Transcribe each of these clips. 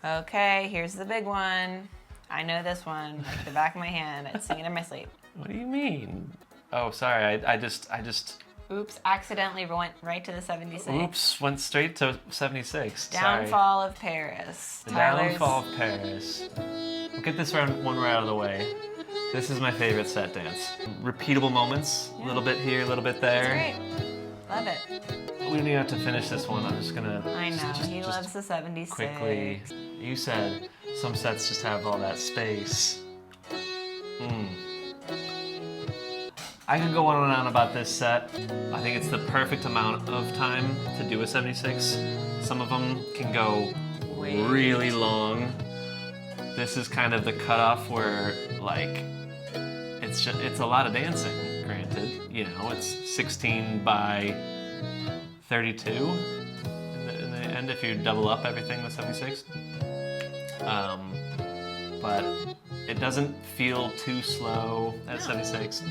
Okay, here's the big one. I know this one like the back of my hand. I'd sing it in my sleep. What do you mean? Oh, sorry. I just. Oops, accidentally went right to the 76. Oops, went straight to 76. Downfall of Paris. The Downfall of Paris. We'll get this one right out of the way. This is my favorite set dance. Repeatable moments, a little bit here, a little bit there. That's great. Love it. We don't even have to finish this one. I'm just gonna. I know, he loves the 76. Quickly. You said some sets just have all that space. I could go on and on about this set. I think it's the perfect amount of time to do a 76. Some of them can go really long. This is kind of the cutoff where, like, it's a lot of dancing, granted. You know, it's 16 by 32 in the end if you double up everything with 76. But it doesn't feel too slow at 76.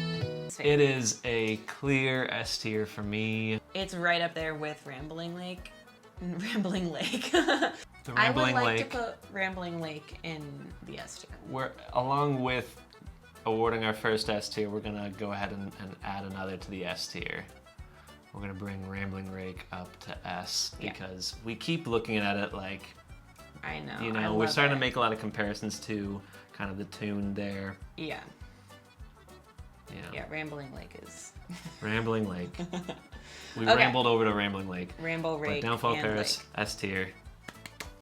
It is a clear S tier for me. It's right up there with Rambling Lake. Rambling Lake. The Rambling I would like Lake. to put Rambling Lake in the S tier. We're, along with awarding our first S tier, we're gonna go ahead and add another to the S tier. We're gonna bring Rambling Lake up to S because we keep looking at it like, I know. you know, we're starting to make a lot of comparisons to kind of the tune there. Yeah. Yeah. Yeah, Rambling Lake is... Rambling Lake. We rambled over to Rambling Lake. Ramble Rake But Downfall and Paris, Lake. S tier.